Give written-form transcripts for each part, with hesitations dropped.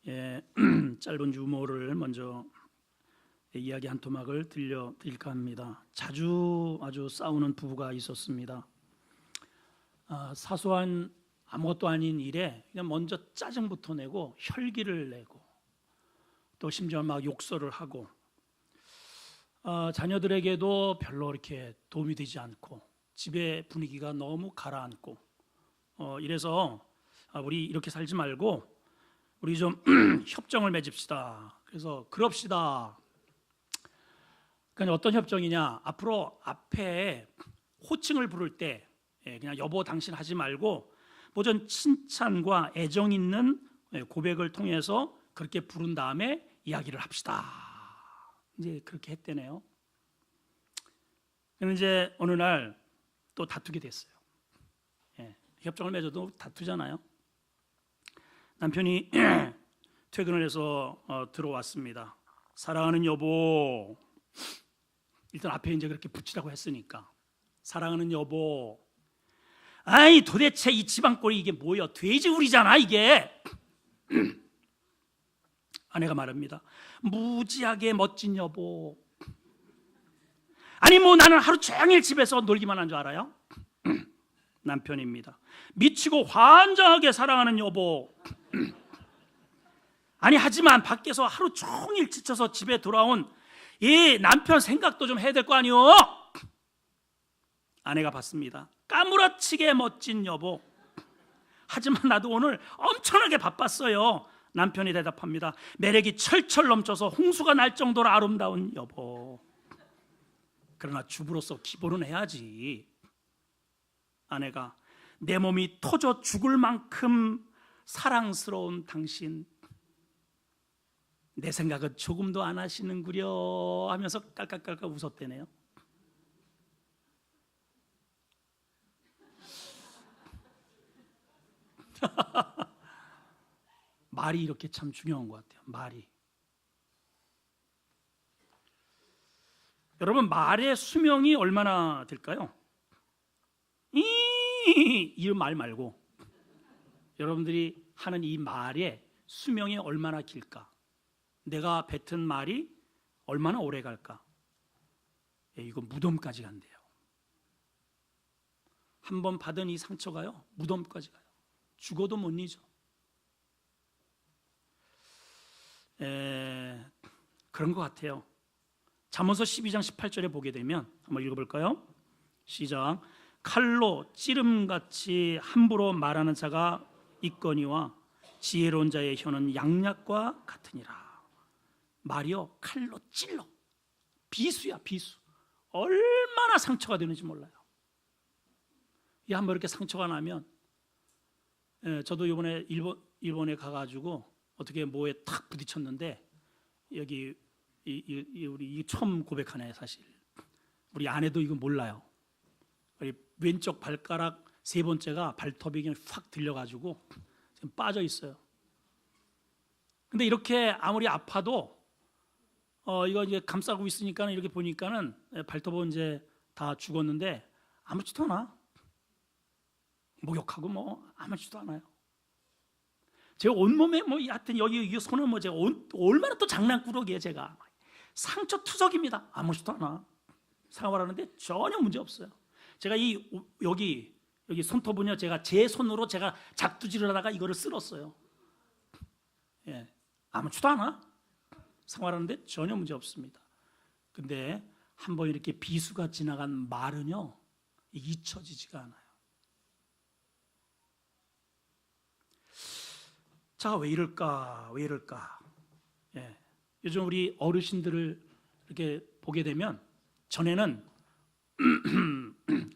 짧은 유머를 먼저 이야기 한 토막을 들려드릴까 합니다. 자주 아주 싸우는 부부가 있었습니다. 사소한 아무것도 아닌 일에 그냥 먼저 짜증부터 내고 혈기를 내고 또 심지어 막 욕설을 하고 자녀들에게도 별로 이렇게 도움이 되지 않고 집의 분위기가 너무 가라앉고 이래서 우리 이렇게 살지 말고 우리 좀 협정을 맺읍시다. 그래서 그럽시다. 그러니까 어떤 협정이냐? 앞으로 앞에 호칭을 부를 때 그냥 여보 당신 하지 말고 모든 칭찬과 애정 있는 고백을 통해서 그렇게 부른 다음에 이야기를 합시다. 이제 그렇게 했대네요. 그런데 이제 어느 날 또 다투게 됐어요. 협정을 맺어도 다투잖아요. 남편이 퇴근을 해서 들어왔습니다. 사랑하는 여보, 일단 앞에 이제 그렇게 붙이라고 했으니까 사랑하는 여보, 아이 도대체 이 지방꼴이 이게 뭐야? 돼지우리잖아 이게. 아내가 말합니다. 무지하게 멋진 여보. 아니 뭐 나는 하루 종일 집에서 놀기만 한 줄 알아요? 남편입니다. 미치고 환장하게 사랑하는 여보. 아니 하지만 밖에서 하루 종일 지쳐서 집에 돌아온 이 남편 생각도 좀 해야 될 거 아니요? 아내가 받습니다. 까무러치게 멋진 여보. 하지만 나도 오늘 엄청나게 바빴어요. 남편이 대답합니다. 매력이 철철 넘쳐서 홍수가 날 정도로 아름다운 여보. 그러나 주부로서 기본은 해야지. 아내가 내 몸이 터져 죽을 만큼 사랑스러운 당신, 내 생각은 조금도 안 하시는구려 하면서 깔깔깔깔 웃었대네요. 말이 이렇게 참 중요한 것 같아요. 말이. 여러분 말의 수명이 얼마나 될까요? 이 말 말고 여러분들이 하는 이 말의 수명이 얼마나 길까? 내가 뱉은 말이 얼마나 오래 갈까? 이거 무덤까지 간대요. 한번 받은 이 상처가요 무덤까지 가요. 죽어도 못 잊어. 그런 것 같아요. 잠언서 12장 18절에 보게 되면 한번 읽어볼까요? 시작. 칼로 찌름같이 함부로 말하는 자가 있거니와 지혜로운 자의 혀는 양약과 같으니라. 말이요 칼로 찔러. 비수야 비수. 얼마나 상처가 되는지 몰라요. 이 한번 이렇게 상처가 나면 저도 이번에 일본에 가가지고 어떻게 뭐에 탁 부딪혔는데 여기 우리 처음 고백하네. 사실 우리 아내도 이거 몰라요. 우리 왼쪽 발가락 세 번째가 발톱이 그냥 확 들려가지고 지금 빠져 있어요. 근데 이렇게 아무리 아파도 이거 이제 감싸고 있으니까 이렇게 보니까는 발톱은 이제 다 죽었는데 아무렇지도 않아. 목욕하고 뭐 아무렇지도 않아요. 제 온몸에 뭐 하여튼 여기 손은 뭐 제가 얼마나 또 장난꾸러기에 제가 상처 투석입니다. 아무렇지도 않아. 생활하는데 전혀 문제 없어요. 제가 여기 손톱은요 제가 제 손으로 제가 작두질을 하다가 이거를 쓸었어요. 아무렇지도 않아. 생활하는데 전혀 문제 없습니다. 근데 한번 이렇게 비수가 지나간 말은요 잊혀지지가 않아요. 자, 왜 이럴까? 요즘 우리 어르신들을 이렇게 보게 되면 전에는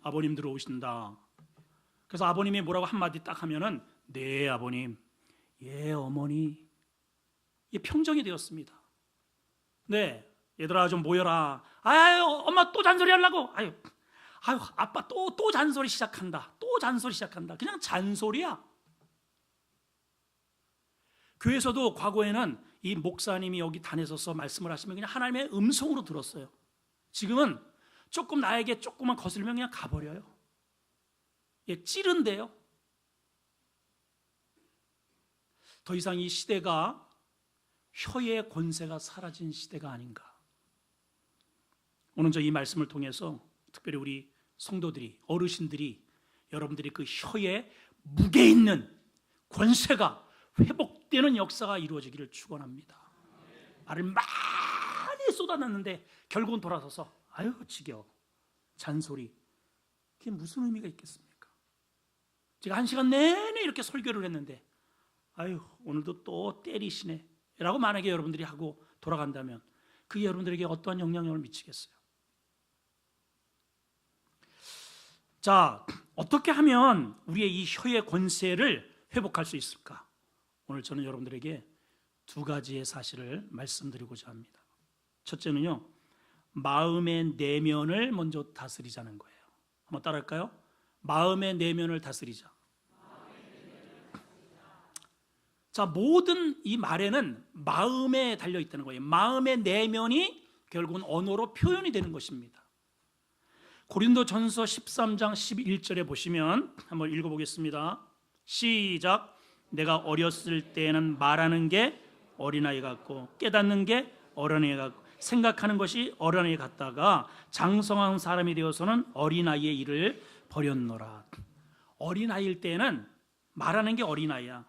아버님 들어오신다. 그래서 아버님이 뭐라고 한마디 딱 하면은 네 아버님, 예 어머니, 이게 평정이 되었습니다. 네, 얘들아 좀 모여라. 아유 엄마 또 잔소리 하려고. 아유 아빠 또 잔소리 시작한다. 또 잔소리 시작한다. 그냥 잔소리야. 교회에서도 과거에는 이 목사님이 여기 단에 서서 말씀을 하시면 그냥 하나님의 음성으로 들었어요. 지금은 조금 나에게 조금만 거슬리면 그냥 가버려요. 찌른데요. 더 이상 이 시대가 혀의 권세가 사라진 시대가 아닌가. 오늘 저 이 말씀을 통해서 특별히 우리 성도들이, 어르신들이 여러분들이 그 혀에 무게 있는 권세가 회복되는 역사가 이루어지기를 축원합니다. 말을 많이 쏟아놨는데 결국은 돌아서서 아유 지겨워, 잔소리, 그게 무슨 의미가 있겠습니까? 제가 1시간 내내 이렇게 설교를 했는데 아유 오늘도 또 때리시네 라고 만약에 여러분들이 하고 돌아간다면 그게 여러분들에게 어떠한 영향력을 미치겠어요? 자, 어떻게 하면 우리의 이 혀의 권세를 회복할 수 있을까? 오늘 저는 여러분들에게 2가지의 사실을 말씀드리고자 합니다. 첫째는요, 마음의 내면을 먼저 다스리자는 거예요. 한번 따라할까요? 마음의 내면을 다스리자. 자, 모든 이 말에는 마음에 달려 있다는 거예요. 마음의 내면이 결국은 언어로 표현이 되는 것입니다. 고린도전서 13장 11절에 보시면 한번 읽어보겠습니다. 시작. 내가 어렸을 때에는 말하는 게 어린아이 같고 깨닫는 게 어린아이 같고 생각하는 것이 어린아이 같다가 장성한 사람이 되어서는 어린아이의 일을 버렸노라. 어린아이일 때는 말하는 게 어린아이야,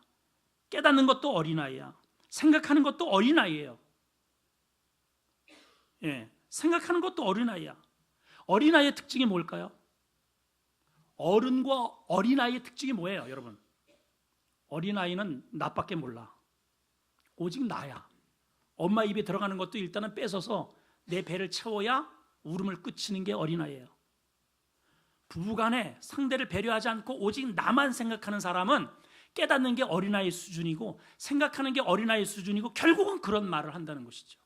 깨닫는 것도 어린아이야, 생각하는 것도 어린아이예요. 생각하는 것도 어린아이야. 어린아이의 특징이 뭘까요? 어른과 어린아이의 특징이 뭐예요, 여러분? 어린아이는 나밖에 몰라. 오직 나야. 엄마 입에 들어가는 것도 일단은 뺏어서 내 배를 채워야 울음을 그치는 게 어린아이예요. 부부간에 상대를 배려하지 않고 오직 나만 생각하는 사람은 깨닫는 게 어린아이 수준이고 생각하는 게 어린아이 수준이고 결국은 그런 말을 한다는 것이죠.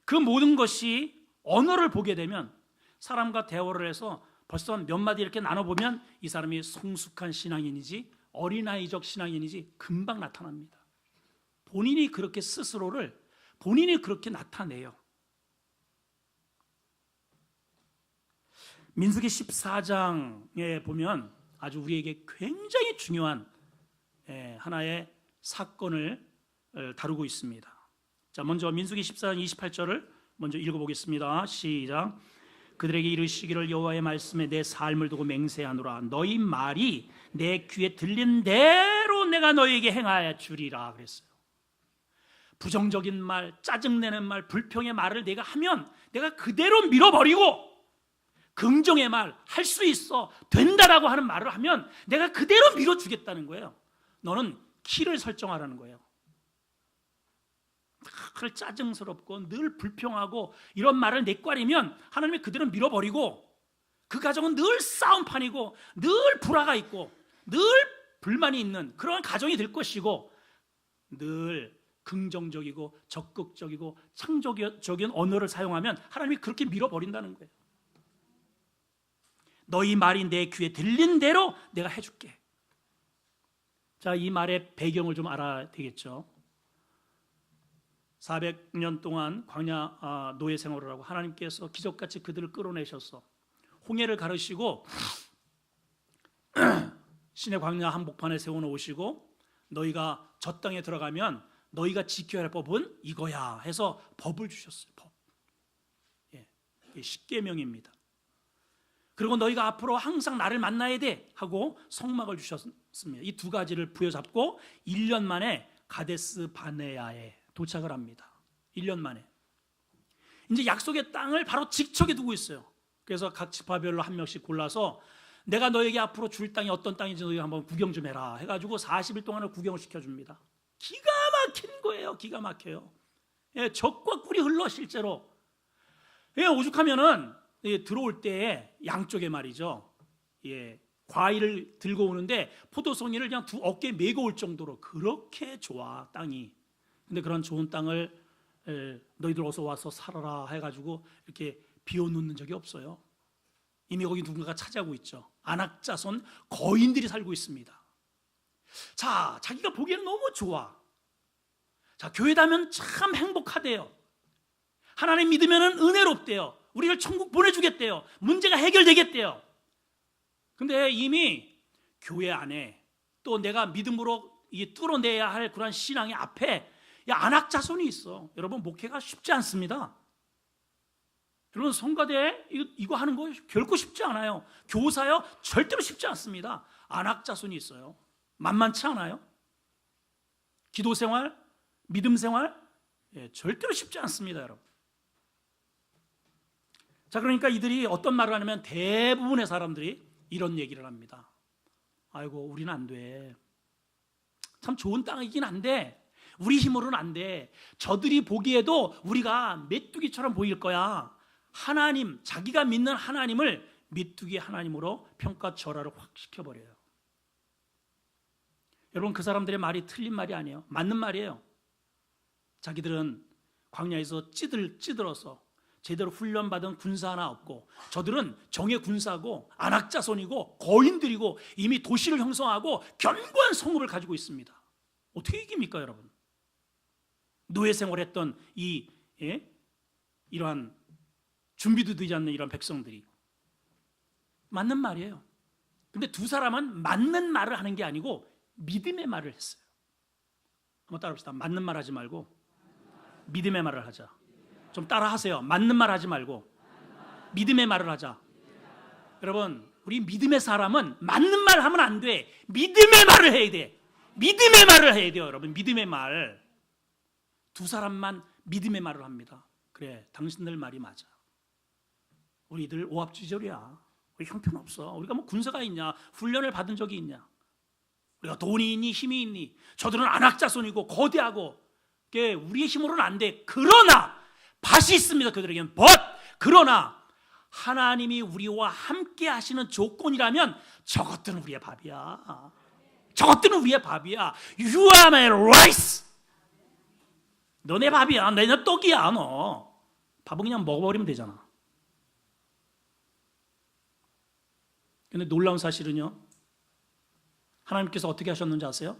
그 모든 것이 언어를 보게 되면 사람과 대화를 해서 벌써 몇 마디 이렇게 나눠보면 이 사람이 성숙한 신앙인이지 어린아이적 신앙인이지 금방 나타납니다. 본인이 그렇게 스스로를 본인이 그렇게 나타내요. 민수기 14장에 보면 아주 우리에게 굉장히 중요한 하나의 사건을 다루고 있습니다. 자, 먼저 민수기 14장 28절을 먼저 읽어보겠습니다. 시작. 그들에게 이르시기를 여호와의 말씀에 내 삶을 두고 맹세하노라. 너희 말이 내 귀에 들린 대로 내가 너희에게 행하여 주리라 그랬어요. 부정적인 말, 짜증내는 말, 불평의 말을 내가 하면 내가 그대로 밀어버리고 긍정의 말, 할 수 있어, 된다라고 하는 말을 하면 내가 그대로 밀어주겠다는 거예요. 너는 키를 설정하라는 거예요. 늘 짜증스럽고 늘 불평하고 이런 말을 내꺼리면 하나님이 그대로 밀어버리고 그 가정은 늘 싸움판이고 늘 불화가 있고 늘 불만이 있는 그런 가정이 될 것이고 늘 긍정적이고 적극적이고 창조적인 언어를 사용하면 하나님이 그렇게 밀어버린다는 거예요. 너희 말이 내 귀에 들린 대로 내가 해줄게. 자, 이 말의 배경을 좀 알아야 되겠죠. 400년 동안 광야 노예 생활을 하고 하나님께서 기적같이 그들을 끌어내셔서 홍해를 가르시고 신의 광야 한복판에 세워놓으시고 너희가 저 땅에 들어가면 너희가 지켜야 할 법은 이거야 해서 법을 주셨어요. 법. 이게 십계명입니다. 그리고 너희가 앞으로 항상 나를 만나야 돼 하고 성막을 주셨습니다. 이 2가지를 부여잡고 1년 만에 가데스 바네아에 도착을 합니다. 1년 만에. 이제 약속의 땅을 바로 직척에 두고 있어요. 그래서 각 지파별로 한 명씩 골라서 내가 너에게 앞으로 줄 땅이 어떤 땅인지 너희 한번 구경 좀 해라 해가지고 40일 동안을 구경을 시켜줍니다. 기가 막힌 거예요. 기가 막혀요. 적과 꿀이 흘러 실제로. 오죽하면은 들어올 때 양쪽에 말이죠. 과일을 들고 오는데 포도송이를 그냥 2 어깨에 메고 올 정도로 그렇게 좋아 땅이. 근데 그런 좋은 땅을 너희들 어서 와서 살아라 해가지고 이렇게 비워놓는 적이 없어요. 이미 거기 누군가가 차지하고 있죠. 안악자손 거인들이 살고 있습니다. 자, 자기가 보기에는 너무 좋아. 자, 교회 다면 참 행복하대요. 하나님 믿으면 은혜롭대요. 우리를 천국 보내주겠대요. 문제가 해결되겠대요. 근데 이미 교회 안에 또 내가 믿음으로 이게 뚫어내야 할 그런 신앙의 앞에 안악자손이 있어. 여러분, 목회가 쉽지 않습니다. 여러분, 성가대 이거 하는 거 결코 쉽지 않아요. 교사요, 절대로 쉽지 않습니다. 안악자손이 있어요. 만만치 않아요. 기도생활, 믿음생활, 절대로 쉽지 않습니다, 여러분. 자, 그러니까 이들이 어떤 말을 하냐면 대부분의 사람들이 이런 얘기를 합니다. 아이고, 우리는 안 돼. 참 좋은 땅이긴 한데 우리 힘으로는 안 돼. 저들이 보기에도 우리가 메뚜기처럼 보일 거야. 하나님, 자기가 믿는 하나님을 메뚜기 하나님으로 평가절하를 확 시켜버려요. 여러분, 그 사람들의 말이 틀린 말이 아니에요. 맞는 말이에요. 자기들은 광야에서 찌들어서 제대로 훈련받은 군사 하나 없고, 저들은 정예 군사고 안악자손이고 거인들이고 이미 도시를 형성하고 견고한 성읍을 가지고 있습니다. 어떻게 이깁니까, 여러분? 노예 생활했던 이러한 준비도 되지 않는 이런 백성들이. 맞는 말이에요. 근데 두 사람은 맞는 말을 하는 게 아니고 믿음의 말을 했어요. 한번 따라합시다. 맞는 말 하지 말고 믿음의 말을 하자. 좀 따라 하세요. 맞는 말 하지 말고 믿음의 말을 하자. 여러분, 우리 믿음의 사람은 맞는 말 하면 안 돼. 믿음의 말을 해야 돼. 믿음의 말을 해야 돼요, 여러분. 믿음의 말. 두 사람만 믿음의 말을 합니다. 그래, 당신들 말이 맞아. 우리들 오합지졸이야. 우리 형편없어. 우리가 뭐 군사가 있냐, 훈련을 받은 적이 있냐, 우리가 돈이 있니, 힘이 있니. 저들은 안악자손이고 거대하고 우리의 힘으로는 안 돼. 그러나 밭이 있습니다, 그들에게는. 그러나 하나님이 우리와 함께 하시는 조건이라면 저것들은 우리의 밥이야. 저것들은 우리의 밥이야. You are my rice. 너네 밥이야. 너네 떡이야. 너 밥은 그냥 먹어버리면 되잖아. 근데 놀라운 사실은요, 하나님께서 어떻게 하셨는지 아세요?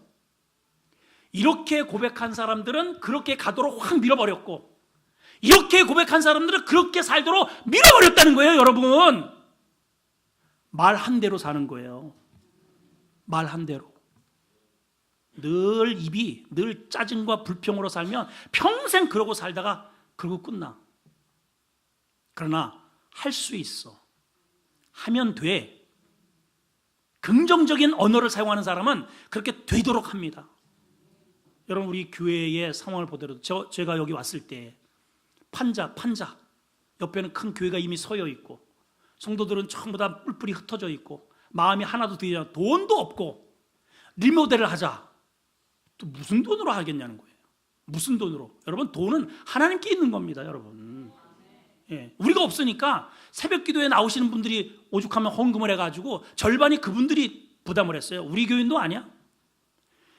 이렇게 고백한 사람들은 그렇게 가도록 확 밀어버렸고, 이렇게 고백한 사람들은 그렇게 살도록 밀어버렸다는 거예요, 여러분. 말 한 대로 사는 거예요. 말 한 대로. 늘 입이 늘 짜증과 불평으로 살면 평생 그러고 살다가 그러고 끝나. 그러나 할 수 있어. 하면 돼. 긍정적인 언어를 사용하는 사람은 그렇게 되도록 합니다. 여러분, 우리 교회의 상황을 보더라도 제가 여기 왔을 때 판자 옆에는 큰 교회가 이미 서여 있고, 성도들은 전부 다 뿔뿔이 흩어져 있고, 마음이 하나도 되지 않고, 돈도 없고, 리모델을 하자. 또 무슨 돈으로 하겠냐는 거예요. 무슨 돈으로? 여러분, 돈은 하나님께 있는 겁니다, 여러분. 우리가 없으니까 새벽 기도에 나오시는 분들이 오죽하면 헌금을 해가지고 절반이 그분들이 부담을 했어요. 우리 교인도 아니야.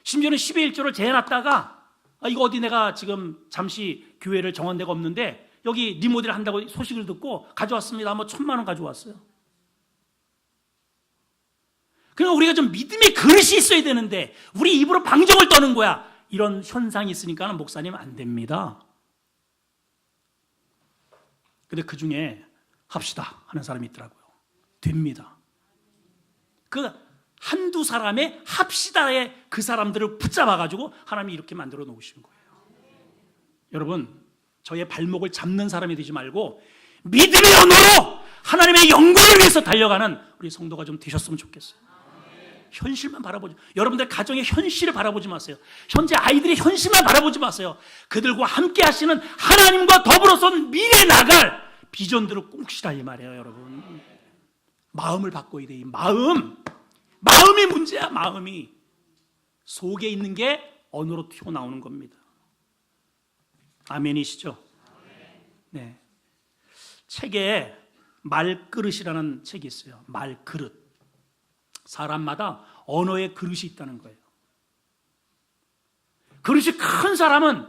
심지어는 10의 1조를 재해놨다가 이거 어디 내가 지금 잠시 교회를 정한 데가 없는데 여기 리모델 한다고 소식을 듣고 가져왔습니다. 뭐 1,000만 원 가져왔어요. 그러니까 우리가 좀 믿음의 그릇이 있어야 되는데 우리 입으로 방정을 떠는 거야. 이런 현상이 있으니까 목사님 안 됩니다. 근데 그 중에 합시다 하는 사람이 있더라고요. 됩니다. 그 한두 사람의 합시다에 그 사람들을 붙잡아가지고 하나님이 이렇게 만들어 놓으신 거예요. 여러분, 저의 발목을 잡는 사람이 되지 말고 믿음의 언어로 하나님의 영광을 위해서 달려가는 우리 성도가 좀 되셨으면 좋겠어요. 현실만 바라보지, 여러분들 가정의 현실을 바라보지 마세요. 현재 아이들의 현실만 바라보지 마세요. 그들과 함께 하시는 하나님과 더불어서 미래에 나갈 비전들을 꿈꾸시라 이 말이에요, 여러분. 마음을 바꿔야 돼. 이 마음이 문제야. 마음이 속에 있는 게 언어로 튀어나오는 겁니다. 아멘이시죠? 네. 책에 말그릇이라는 책이 있어요. 말그릇. 사람마다 언어의 그릇이 있다는 거예요. 그릇이 큰 사람은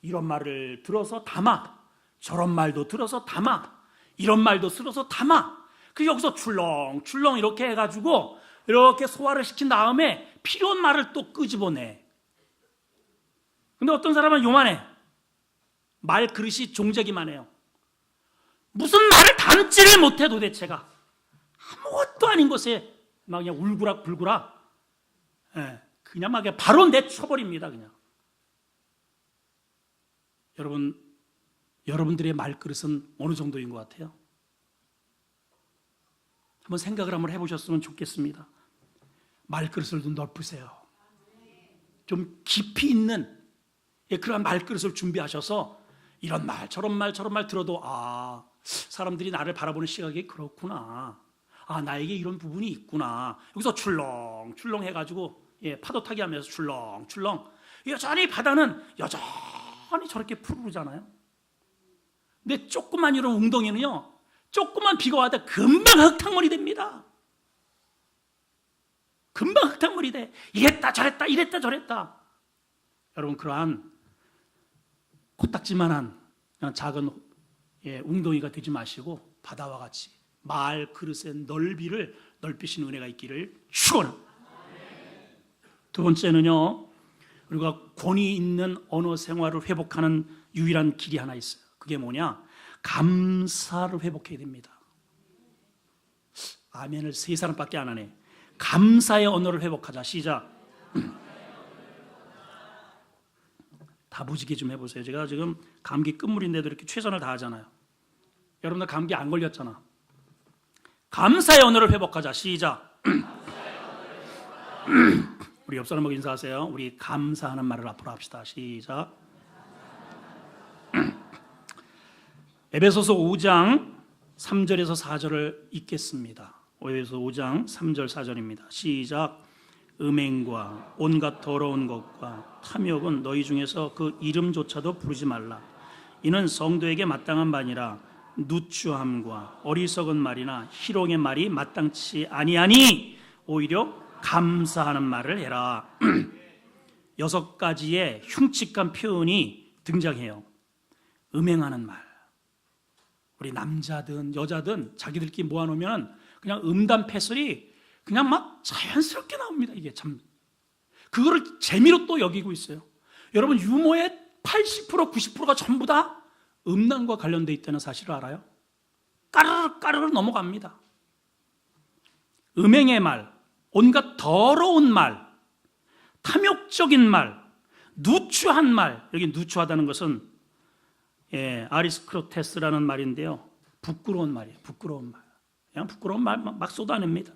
이런 말을 들어서 담아, 저런 말도 들어서 담아, 이런 말도 들어서 담아. 그 여기서 출렁출렁 이렇게 해가지고 이렇게 소화를 시킨 다음에 필요한 말을 또 끄집어내. 근데 어떤 사람은 요만해. 말 그릇이 종자기만 해요. 무슨 말을 담지를 못해. 도대체가 아무것도 아닌 것에 막 그냥 울구락불구락 예, 그냥 막 바로 내쳐버립니다. 그냥. 여러분들의 말그릇은 어느 정도인 것 같아요? 한번 생각을 한번 해보셨으면 좋겠습니다. 말그릇을 좀 넓으세요. 좀 깊이 있는 그러한 말그릇을 준비하셔서 이런 말 저런 말 저런 말 들어도 사람들이 나를 바라보는 시각이 그렇구나, 나에게 이런 부분이 있구나, 여기서 출렁출렁 해가지고 파도 타기 하면서 출렁출렁, 여전히 바다는 여전히 저렇게 푸르르잖아요. 근데 조그만 이런 웅덩이는요, 조그만 비가 와도 금방 흙탕물이 됩니다. 금방 흙탕물이 돼. 이랬다 저랬다 이랬다 저랬다. 여러분, 그러한 코딱지만한 작은 웅덩이가 되지 마시고 바다와 같이 말 그릇의 넓이를 넓히신 은혜가 있기를 축원합니다. 두 번째는요, 우리가 권위 있는 언어 생활을 회복하는 유일한 길이 하나 있어요. 그게 뭐냐? 감사를 회복해야 됩니다. 아멘을 세 사람밖에 안 하네. 감사의 언어를 회복하자. 시작. 다부지게 좀 해보세요. 제가 지금 감기 끝물인데도 이렇게 최선을 다하잖아요. 여러분들 감기 안 걸렸잖아. 감사의 언어를 회복하자. 시작. 우리 옆 사람하고 인사하세요. 우리 감사하는 말을 앞으로 합시다. 시작. 에베소서 5장 3절에서 4절을 읽겠습니다. 에베소서 5장 3절 4절입니다. 시작. 음행과 온갖 더러운 것과 탐욕은 너희 중에서 그 이름조차도 부르지 말라. 이는 성도에게 마땅한 바니라. 누추함과 어리석은 말이나 희롱의 말이 마땅치 아니하니 오히려 감사하는 말을 해라. 6가지의 흉측한 표현이 등장해요. 음행하는 말. 우리 남자든 여자든 자기들끼리 모아놓으면 그냥 음담 패설이 그냥 막 자연스럽게 나옵니다. 이게 참, 그거를 재미로 또 여기고 있어요. 여러분, 유머의 80% 90%가 전부 다 음란과 관련돼 있다는 사실을 알아요? 까르르 까르르 넘어갑니다. 음행의 말, 온갖 더러운 말, 탐욕적인 말, 누추한 말. 여기 누추하다는 것은 아리스크로테스라는 말인데요, 부끄러운 말이에요. 부끄러운 말. 그냥 부끄러운 말 막 쏟아냅니다.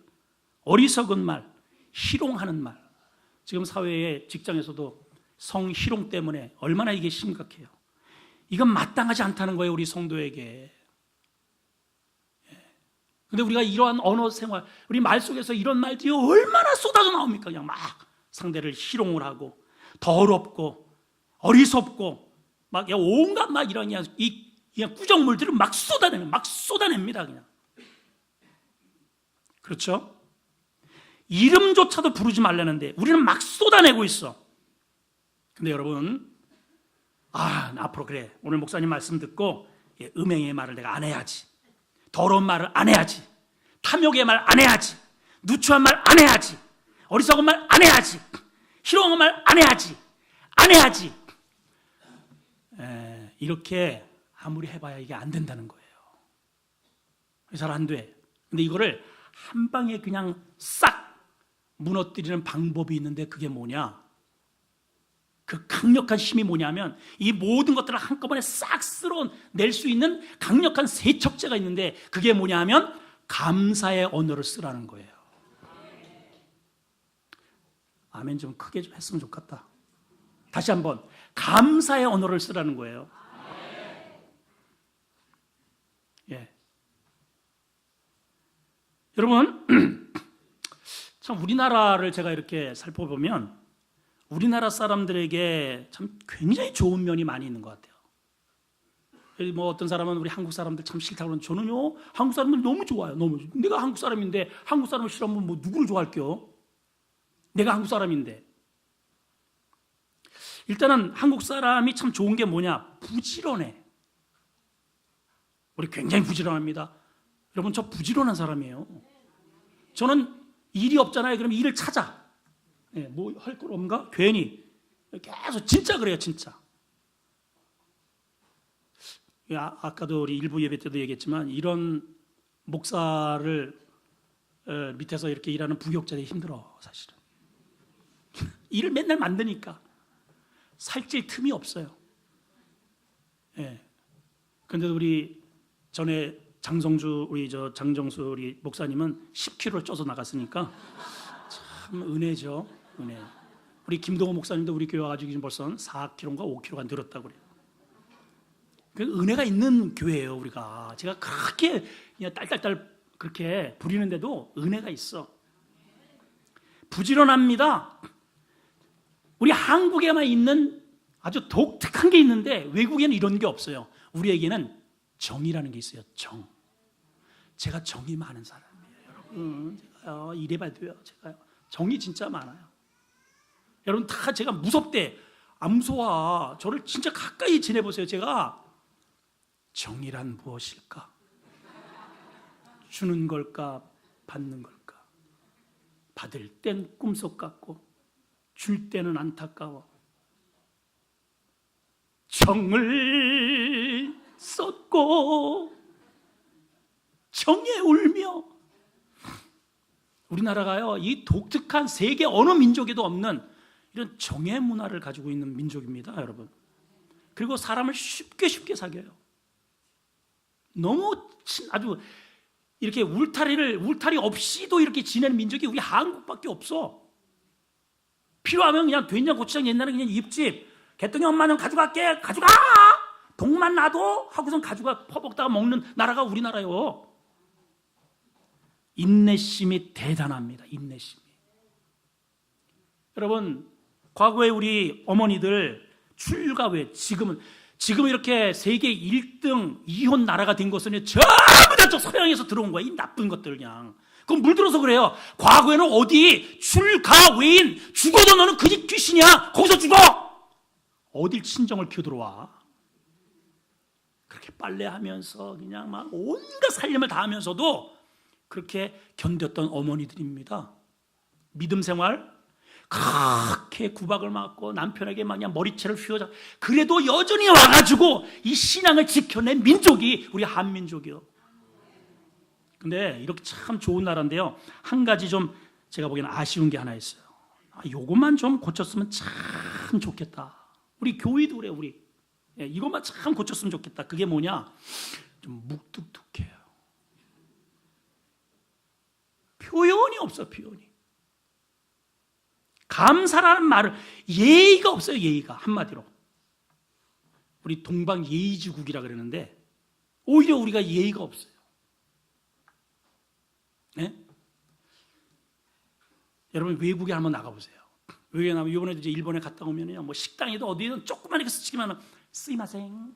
어리석은 말, 희롱하는 말. 지금 사회의 직장에서도 성희롱 때문에 얼마나 이게 심각해요. 이건 마땅하지 않다는 거예요, 우리 성도에게. 근데 우리가 이러한 언어 생활, 우리 말 속에서 이런 말들이 얼마나 쏟아져 나옵니까? 그냥 막 상대를 희롱을 하고 더럽고 어리석고 막 온갖 막 이런 그냥 꾸정물들을 막 쏟아냅니다. 그냥. 그렇죠? 이름조차도 부르지 말라는데 우리는 막 쏟아내고 있어. 근데 여러분, 앞으로 그래, 오늘 목사님 말씀 듣고 음행의 말을 내가 안 해야지, 더러운 말을 안 해야지, 탐욕의 말 안 해야지, 누추한 말 안 해야지, 어리석은 말 안 해야지, 희롱한 말 안 해야지. 이렇게 아무리 해봐야 이게 안 된다는 거예요. 잘 안 돼. 근데 이거를 한 방에 그냥 싹 무너뜨리는 방법이 있는데, 그게 뭐냐? 그 강력한 힘이 뭐냐면, 이 모든 것들을 한꺼번에 싹 쓸어낼 수 있는 강력한 세척제가 있는데, 그게 뭐냐면 감사의 언어를 쓰라는 거예요. 아멘 좀 크게 좀 했으면 좋겠다. 다시 한번, 감사의 언어를 쓰라는 거예요. 여러분, 참 우리나라를 제가 이렇게 살펴보면 우리나라 사람들에게 참 굉장히 좋은 면이 많이 있는 것 같아요. 뭐 어떤 사람은 우리 한국 사람들 참 싫다고 그러는데, 저는요 한국 사람들 너무 좋아요. 내가 한국 사람인데 한국 사람을 싫어하면 뭐 누구를 좋아할게요? 내가 한국 사람인데. 일단은 한국 사람이 참 좋은 게 뭐냐? 부지런해. 우리 굉장히 부지런합니다. 여러분, 저 부지런한 사람이에요. 저는 일이 없잖아요. 그러면 일을 찾아. 뭐 할 거 없는가? 괜히 계속 진짜 그래요, 진짜. 아까도 우리 일부 예배 때도 얘기했지만, 이런 목사를 밑에서 이렇게 일하는 부교육자들이 힘들어, 사실은. 일을 맨날 만드니까 살찔 틈이 없어요. 예. 근데 우리 전에 장정수 우리 목사님은 10kg를 쪄서 나갔으니까 참 은혜죠. 은혜. 우리 김동호 목사님도 우리 교회 와가지고 지금 벌써 4kg인가 5kg가 늘었다고 그래요. 그 은혜가 있는 교회예요, 우리가. 제가 그렇게 그냥 딸딸딸 그렇게 부리는데도 은혜가 있어. 부지런합니다. 우리 한국에만 있는 아주 독특한 게 있는데 외국에는 이런 게 없어요. 우리에게는 정이라는 게 있어요. 정. 제가 정이 많은 사람이에요, 여러분. 제가요, 이래봐도요, 제가요, 정이 진짜 많아요. 여러분 다 제가 무섭대. 안 무서워. 저를 진짜 가까이 지내보세요. 제가 정이란 무엇일까? 주는 걸까? 받는 걸까? 받을 땐 꿈속 같고 줄 때는 안타까워. 정을 쏟고 정에 울며. 우리나라가요, 이 독특한 세계 어느 민족에도 없는 이런 정의 문화를 가지고 있는 민족입니다, 여러분. 그리고 사람을 쉽게 사귀어요. 너무 아주 이렇게 울타리 없이도 이렇게 지내는 민족이 우리 한국밖에 없어. 필요하면 그냥 된장 고추장 옛날에 그냥 잎집 개똥이 엄마는 가져갈게, 가져가, 독만 놔도 하고선 가져가 퍼먹다가 먹는 나라가 우리나라요. 인내심이 대단합니다. 인내심이. 여러분, 과거에 우리 어머니들 출가 후에 지금 이렇게 세계 1등 이혼 나라가 된 것은 전부 다 저 서양에서 들어온 거야. 이 나쁜 것들 그냥. 그럼 물들어서 그래요. 과거에는 어디 출가 외인 죽어도 너는 그 집 귀신이야. 거기서 죽어. 어딜 친정을 기어들어와. 그렇게 빨래하면서 그냥 막 온갖 살림을 다 하면서도 그렇게 견뎠던 어머니들입니다. 믿음 생활 그렇게 구박을 맞고 남편에게 막 그냥 머리채를 휘어잡고 그래도 여전히 와가지고 이 신앙을 지켜낸 민족이 우리 한민족이요. 근데 이렇게 참 좋은 나라인데요, 한 가지 좀 제가 보기에는 아쉬운 게 하나 있어요. 요것만 좀 고쳤으면 참 좋겠다. 우리 교회도 그래요. 우리 이것만 참 고쳤으면 좋겠다. 그게 뭐냐? 좀 묵뚝뚝해요. 표현이 없어. 표현이. 감사라는 말을, 예의가 없어요. 예의가. 한마디로 우리 동방 예의지국이라 그러는데 오히려 우리가 예의가 없어요. 네? 여러분 외국에 한번 나가보세요. 외국에 나면 이번에도 이제 일본에 갔다 오면요, 뭐 식당에도 어디든 조그만하게 스치기만 스이마생,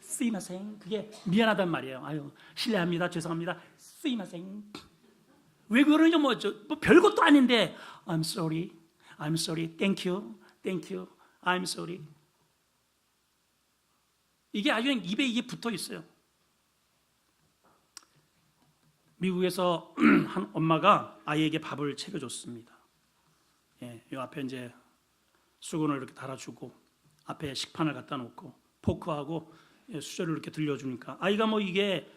스이마생, 그게 미안하단 말이에요. 아유 실례합니다, 죄송합니다, 스이마생. 외국어는 뭐 별것도 아닌데 I'm sorry, I'm sorry, thank you, thank you, I'm sorry. 이게 아주 그냥 입에 이게 붙어 있어요. 미국에서 한 엄마가 아이에게 밥을 차려줬습니다. 예, 이 앞에 이제 수건을 이렇게 달아주고 앞에 식판을 갖다 놓고 포크하고 수저를 이렇게 들려주니까 아이가 뭐 이게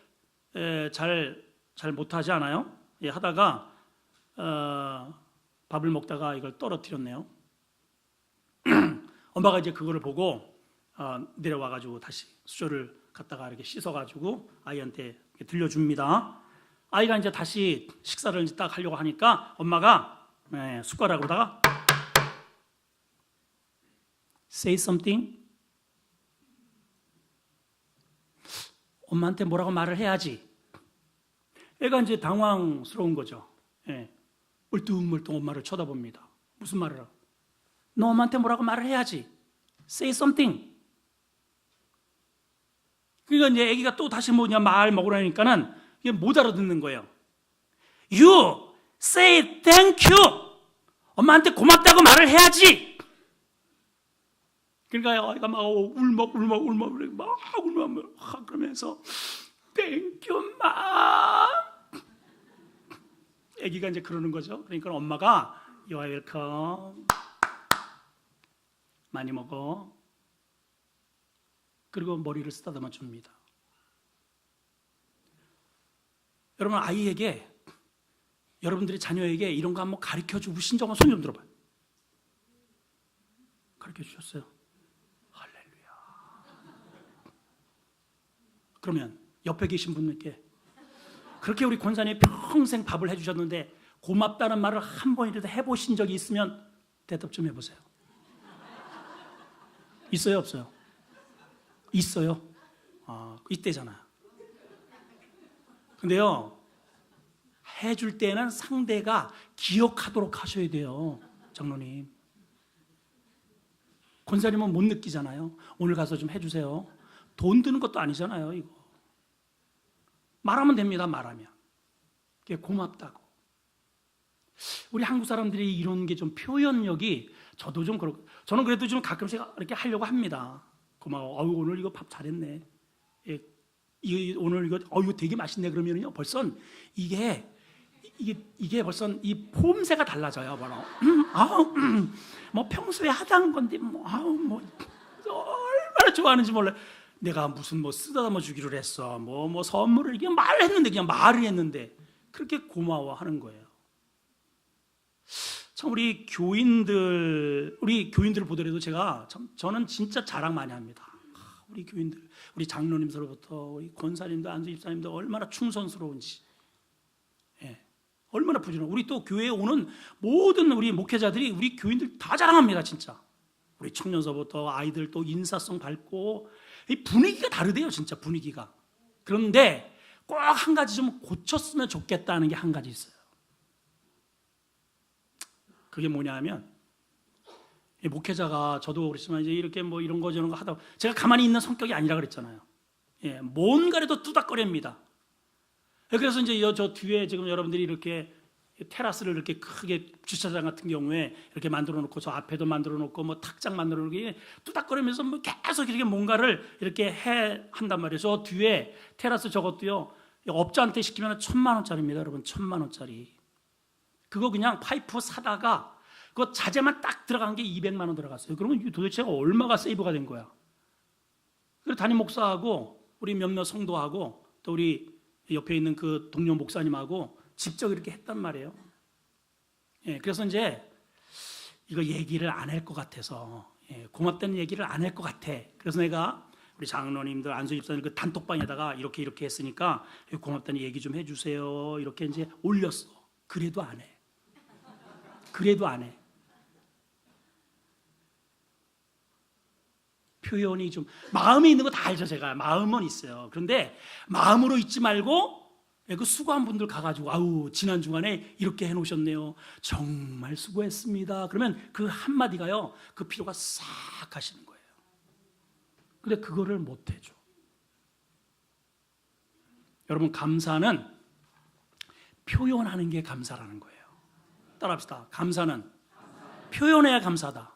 잘 못하지 않아요? 예, 하다가 밥을 먹다가 이걸 떨어뜨렸네요. 엄마가 이제 그거를 보고 내려와가지고 다시 수저를 갖다가 이렇게 씻어가지고 아이한테 들려줍니다. 아이가 이제 다시 식사를 이제 딱 하려고 하니까 엄마가 숟가락으로다가 say something. 엄마한테 뭐라고 말을 해야지. 애가 이제 당황스러운 거죠. 예. 울뚱물뚱 엄마를 쳐다봅니다. 무슨 말을 하고? 너 엄마한테 뭐라고 말을 해야지. say something. 그러니까 이제 애기가 또 다시 뭐냐 말 먹으라니까는 이게 못 알아듣는 거예요. You say thank you. 엄마한테 고맙다고 말을 해야지. 그러니까 아이가 막 울먹 그러면서 thank you, mom. 애기가 이제 그러는 거죠. 그러니까 엄마가 You are welcome. 많이 먹어. 그리고 머리를 쓰다듬어 줍니다. 여러분 여러분들의 자녀에게 이런 거 한번 가르쳐 주신 적은 손 좀 들어봐요. 가르쳐 주셨어요. 할렐루야. 그러면 옆에 계신 분께 그렇게 우리 권사님이 평생 밥을 해주셨는데 고맙다는 말을 한 번이라도 해보신 적이 있으면 대답 좀 해보세요. 있어요, 없어요? 있어요. 이때잖아요. 근데요, 해줄 때는 상대가 기억하도록 하셔야 돼요. 장로님, 권사님은 못 느끼잖아요. 오늘 가서 좀 해주세요. 돈 드는 것도 아니잖아요. 이거 말하면 됩니다. 말하면 그게 고맙다고. 우리 한국 사람들이 이런 게 좀 표현력이, 저도 좀 그렇고, 저는 그래도 좀 가끔씩 이렇게 하려고 합니다. 고마워. 오늘 이거 밥 잘했네. 오늘 이거 되게 맛있네. 그러면요, 벌써 이게 벌써 이 폼새가 달라져요. 뭐 평소에 하던 건데 얼마나 좋아하는지 몰라. 내가 무슨 쓰다듬어 주기로 했어. 선물을 그냥 말을 했는데 그렇게 고마워하는 거예요. 참 우리 교인들을 보더라도 저는 진짜 자랑 많이 합니다. 우리 교인들, 우리 장로님들로부터 우리 권사님들, 안수 집사님들 얼마나 충성스러운지, 얼마나 부지런하고, 우리 또 교회에 오는 모든 우리 목회자들이 우리 교인들 다 자랑합니다. 진짜 우리 청년서부터 아이들 또 인사성 밝고, 이 분위기가 다르대요. 진짜 분위기가. 그런데 꼭 한 가지 좀 고쳤으면 좋겠다는 게 한 가지 있어요. 그게 뭐냐면, 목회자가, 저도 그렇지만 이제 이렇게 이런 거 저런 거 하다, 제가 가만히 있는 성격이 아니라 그랬잖아요. 뭔가라도 뚜닥거립니다. 그래서 이제 저 뒤에 지금 여러분들이 이렇게 테라스를 이렇게 크게, 주차장 같은 경우에 이렇게 만들어 놓고, 저 앞에도 만들어 놓고 탁장 만들어 놓고 뚜닥거리면서 계속 이렇게 뭔가를 이렇게 한단 말이에요. 저 뒤에 테라스 저것도요, 업자한테 시키면 1,000만 원짜리입니다. 여러분, 1,000만 원짜리. 그거 그냥 파이프 사다가 그 자재만 딱 들어간 게 200만 원 들어갔어요. 그러면 도대체 얼마가 세이브가 된 거야? 그리고 담임 목사하고 우리 몇몇 성도하고 또 우리 옆에 있는 그 동료 목사님하고 직접 이렇게 했단 말이에요. 그래서 이제 이거 얘기를 안 할 것 같아서, 고맙다는 얘기를 안 할 것 같아. 그래서 내가 우리 장로님들, 안수 집사님 그 단톡방에다가 이렇게 했으니까 고맙다는 얘기 좀 해주세요. 이렇게 이제 올렸어. 그래도 안 해. 표현이 좀, 마음에 있는 거 다 알죠. 제가 마음은 있어요. 그런데 마음으로 있지 말고, 그 수고한 분들 가가지고 지난 주간에 이렇게 해놓으셨네요. 정말 수고했습니다. 그러면 그 한마디가요, 그 피로가 싹 가시는 거예요. 근데 그거를 못 해줘. 여러분, 감사는 표현하는 게 감사라는 거예요. 따라합시다. 감사는 표현해야 감사다.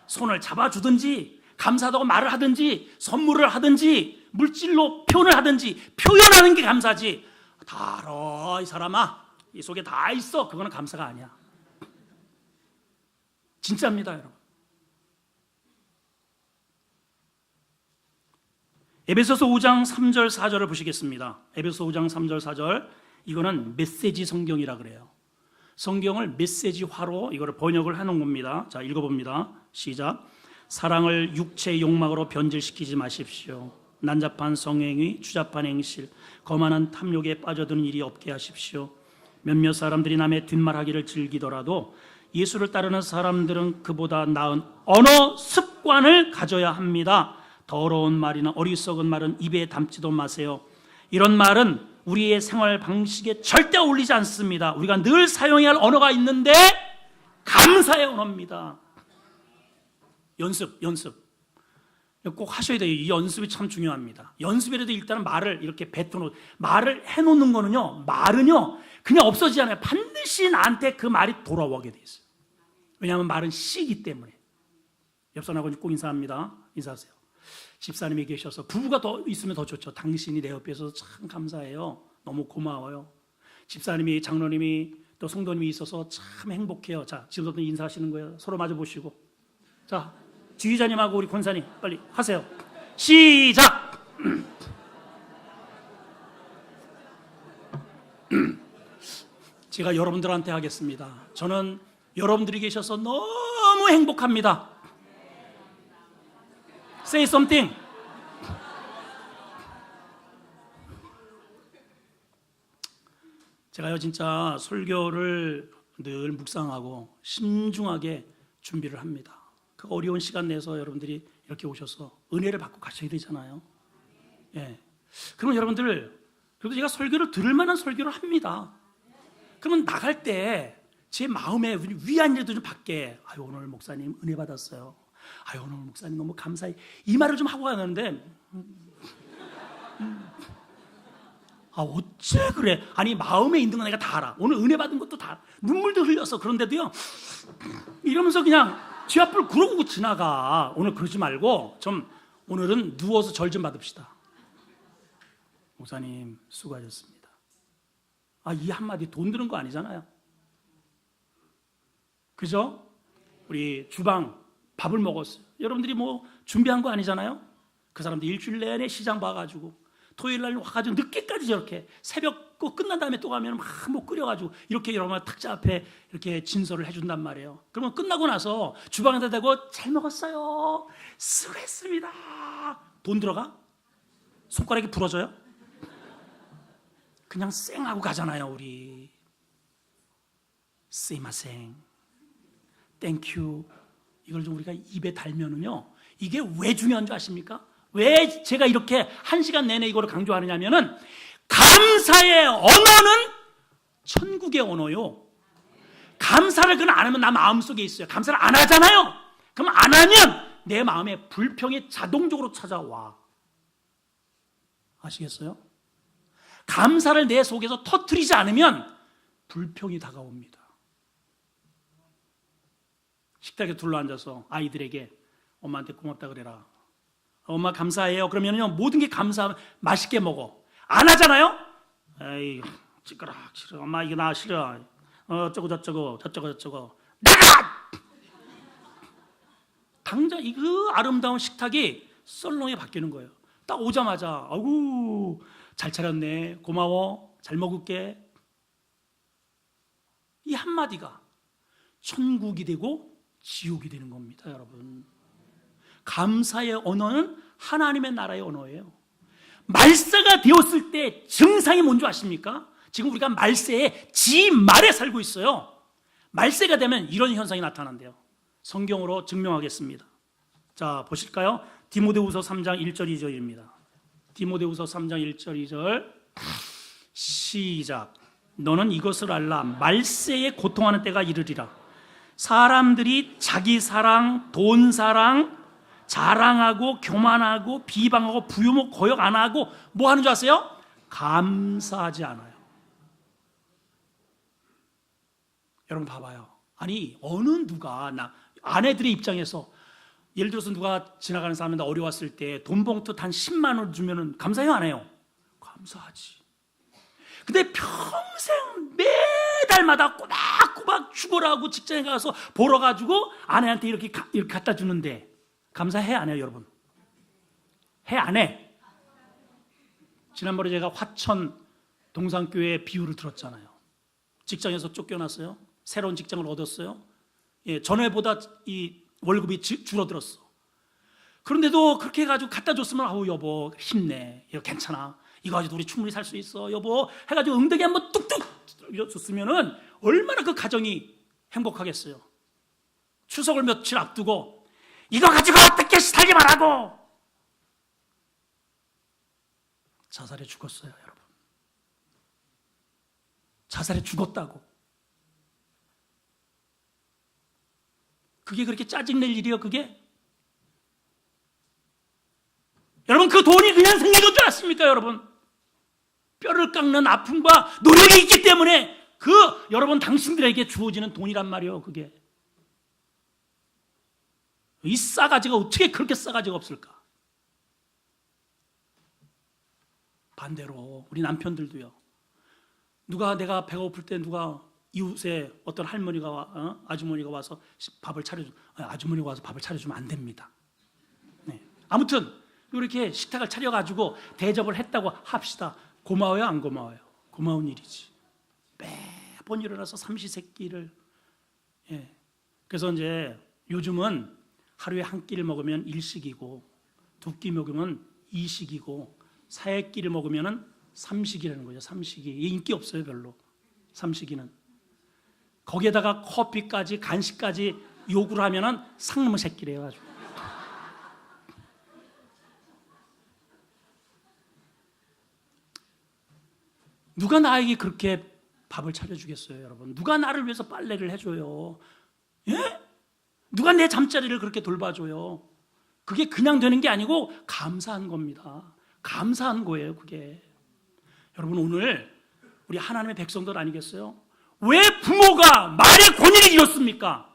손을 잡아주든지 감사하다고 말을 하든지 선물을 하든지 물질로 표현을 하든지 표현하는 게 감사지. 다 알아 이 사람아, 이 속에 다 있어. 그거는 감사가 아니야. 진짜입니다, 여러분. 에베소서 5장 3절 4절을 보시겠습니다. 에베소서 5장 3절 4절, 이거는 메시지 성경이라 그래요. 성경을 메시지화로 이거를 번역을 해놓은 겁니다. 자, 읽어봅니다. 시작. 사랑을 육체의 욕망으로 변질시키지 마십시오. 난잡한 성행위, 추잡한 행실, 거만한 탐욕에 빠져드는 일이 없게 하십시오. 몇몇 사람들이 남의 뒷말하기를 즐기더라도 예수를 따르는 사람들은 그보다 나은 언어 습관을 가져야 합니다. 더러운 말이나 어리석은 말은 입에 담지도 마세요. 이런 말은 우리의 생활 방식에 절대 어울리지 않습니다. 우리가 늘 사용해야 할 언어가 있는데 감사의 언어입니다. 연습 꼭 하셔야 돼요. 이 연습이 참 중요합니다. 연습이라도 일단은 말을 이렇게 말을 해놓는 거는요, 말은요 그냥 없어지지 않아요. 반드시 나한테 그 말이 돌아오게 돼 있어요. 왜냐하면 말은 씨이기 때문에. 옆 사람하고 꼭 인사합니다. 인사하세요. 집사님이 계셔서, 부부가 더 있으면 더 좋죠. 당신이 내 옆에 있어서 참 감사해요. 너무 고마워요. 집사님이, 장로님이, 또 성도님이 있어서 참 행복해요. 자, 지금부터 인사하시는 거예요. 서로 마주 보시고. 자, 지휘자님하고 우리 권사님 빨리 하세요. 시작. 제가 여러분들한테 하겠습니다. 저는 여러분들이 계셔서 너무 너무 행복합니다. Say something. 제가요 진짜 설교를 늘 묵상하고 신중하게 준비를 합니다. 그 어려운 시간 내서 여러분들이 이렇게 오셔서 은혜를 받고 가셔야 되잖아요. 예. 그러면 여러분들, 그래도 제가 설교를 들을 만한 설교를 합니다. 그러면 나갈 때 제 마음에 위안이라도 좀 받게, 아유 오늘 목사님 은혜 받았어요, 아유 오늘 목사님 너무 감사해, 이 말을 좀 하고 가는데 아 어째 그래? 아니 마음에 있는 거 내가 다 알아. 오늘 은혜 받은 것도 다 눈물도 흘렸어. 그런데도요 이러면서 그냥 쥐 앞을 구르고 지나가. 오늘 그러지 말고 좀 오늘은 누워서 절 좀 받읍시다. 목사님 수고하셨습니다. 아, 이 한마디 돈 드는 거 아니잖아요. 그죠? 우리 주방 밥을 먹었어요. 여러분들이 뭐 준비한 거 아니잖아요. 그 사람들 일주일 내내 시장 봐가지고 토요일 날 와가지고 늦게까지 저렇게 새벽 거 끝난 다음에 또 가면 막 뭐 끓여가지고 이렇게 여러분 탁자 앞에 이렇게 진설을 해준단 말이에요. 그러면 끝나고 나서 주방에다 대고 잘 먹었어요, 수고했습니다. 돈 들어가? 손가락이 부러져요? 그냥 쌩하고 가잖아요. 우리 스이마생, 땡큐, 이걸 좀 우리가 입에 달면은요, 이게 왜 중요한 줄 아십니까? 왜 제가 이렇게 1시간 내내 이거를 강조하느냐면은 감사의 언어는 천국의 언어요. 감사를 그건 안 하면 나 마음속에 있어요. 감사를 안 하잖아요. 그럼 안 하면 내 마음에 불평이 자동적으로 찾아와. 아시겠어요? 감사를 내 속에서 터뜨리지 않으면 불평이 다가옵니다. 식탁에 둘러앉아서 아이들에게 엄마한테 고맙다 그래라, 엄마 감사해요. 그러면요 모든 게 감사, 맛있게 먹어. 안 하잖아요. 에이 찌끄락 싫어, 엄마 이거 나 싫어, 어쩌고 저쩌고 나가! 당장 그 아름다운 식탁이 썰렁에 바뀌는 거예요. 딱 오자마자 아이고 잘 차렸네, 고마워, 잘 먹을게. 이 한마디가 천국이 되고 지옥이 되는 겁니다. 여러분, 감사의 언어는 하나님의 나라의 언어예요. 말세가 되었을 때 증상이 뭔지 아십니까? 지금 우리가 말세에 지말에 살고 있어요. 말세가 되면 이런 현상이 나타난대요. 성경으로 증명하겠습니다. 자 보실까요? 디모데후서 3장 1절 2절입니다. 디모데후서 3장 1절 2절 시작. 너는 이것을 알라, 말세에 고통하는 때가 이르리라. 사람들이 자기 사랑, 돈 사랑, 자랑하고 교만하고 비방하고 부유모 거역 안 하고 뭐 하는 줄 아세요? 감사하지 않아요. 여러분 봐봐요. 아니 어느 누가, 나 아내들의 입장에서 예를 들어서 누가 지나가는 사람인데 어려웠을 때 돈 봉투 단 10만 원 주면은 감사해요 안 해요? 감사하지. 근데 평생 매달마다 꼬박꼬박 죽어라고 직장에 가서 벌어가지고 아내한테 이렇게 갖다 주는데 감사해 안 해요 여러분? 해 안 해? 지난번에 제가 화천 동산교회 비유를 들었잖아요. 직장에서 쫓겨났어요. 새로운 직장을 얻었어요. 예, 전에보다 이 월급이 줄어들었어. 그런데도 그렇게 해가지고 갖다 줬으면 아우 여보 힘내, 이거 괜찮아, 이거 가지고 우리 충분히 살 수 있어 여보 해가지고 엉덩이 한번 뚝뚝 줬으면은 얼마나 그 가정이 행복하겠어요. 추석을 며칠 앞두고 이거 가지고 어떻게 살지 말라고 자살해 죽었어요. 여러분, 자살해 죽었다고. 그게 그렇게 짜증낼 일이에요 그게? 여러분 그 돈이 그냥 생겨질 줄 아십니까? 여러분 뼈를 깎는 아픔과 노력이 있기 때문에 그 여러분 당신들에게 주어지는 돈이란 말이에요. 그게 이 싸가지가 어떻게 그렇게 싸가지가 없을까? 반대로 우리 남편들도요, 누가 내가 배가 고플 때 누가 이웃에 어떤 할머니가 아주머니가 와서 밥을 차려주, 아주머니가 와서 밥을 차려주면 안 됩니다. 네. 아무튼 이렇게 식탁을 차려가지고 대접을 했다고 합시다. 고마워요 안 고마워요? 고마운 일이지. 매번 일어나서 삼시세끼를. 예. 그래서 이제 요즘은 하루에 한 끼를 먹으면 일식이고 두 끼 먹으면 이식이고 세 끼를 먹으면 삼식이라는 거죠. 삼식이 인기 없어요 별로. 삼식이는 거기에다가 커피까지 간식까지 요구를 하면은 상놈의 새끼래요 아주. 누가 나에게 그렇게 밥을 차려주겠어요 여러분? 누가 나를 위해서 빨래를 해줘요? 예? 누가 내 잠자리를 그렇게 돌봐줘요? 그게 그냥 되는 게 아니고 감사한 겁니다. 감사한 거예요 그게. 여러분 오늘 우리 하나님의 백성들 아니겠어요? 왜 부모가 말의 권위를 잃었습니까?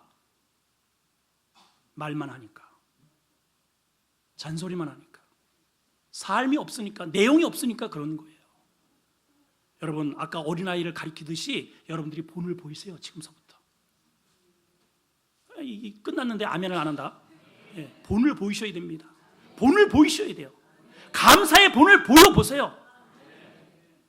말만 하니까, 잔소리만 하니까, 삶이 없으니까, 내용이 없으니까 그런 거예요. 여러분 아까 어린아이를 가리키듯이 여러분들이 본을 보이세요. 지금서부터. 이 끝났는데 아멘을 안 한다. 예, 본을 보이셔야 됩니다. 본을 보이셔야 돼요. 감사의 본을 보여보세요.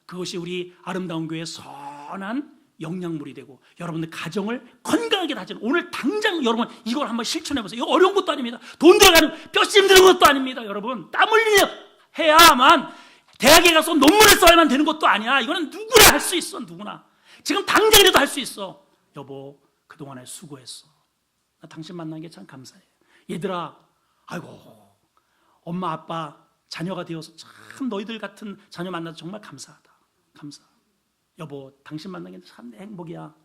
그것이 우리 아름다운 교회의 선한 영양물이 되고 여러분들 가정을 건강하게 다지는, 오늘 당장 여러분 이걸 한번 실천해 보세요. 이거 어려운 것도 아닙니다. 돈 들어가는 뼈심 드는 것도 아닙니다. 여러분 땀 흘리며 해야만, 대학에 가서 논문을 써야만 되는 것도 아니야. 이거는 누구나 할 수 있어. 누구나 지금 당장이라도 할 수 있어. 여보 그동안에 수고했어. 나 당신 만난 게 참 감사해. 얘들아, 아이고 엄마 아빠 자녀가 되어서 참 너희들 같은 자녀 만나서 정말 감사하다. 감사. 여보 당신 만난 게 참 내 행복이야.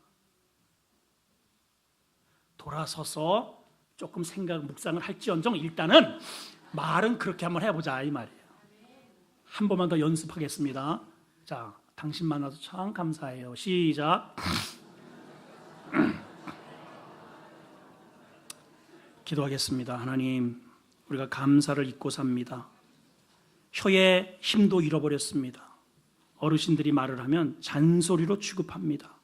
돌아서서 조금 묵상을 할지언정 일단은 말은 그렇게 한번 해보자 이 말이에요. 한 번만 더 연습하겠습니다. 자, 당신 만나서 참 감사해요. 시작. 기도하겠습니다. 하나님, 우리가 감사를 잊고 삽니다. 혀의 힘도 잃어버렸습니다. 어르신들이 말을 하면 잔소리로 취급합니다.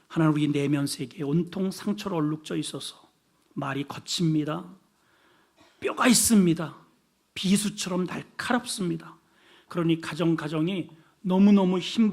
하나님, 우리 내면 세계에 온통 상처로 얼룩져 있어서 말이 거칩니다. 뼈가 있습니다. 비수처럼 날카롭습니다. 그러니 가정이 너무너무 힘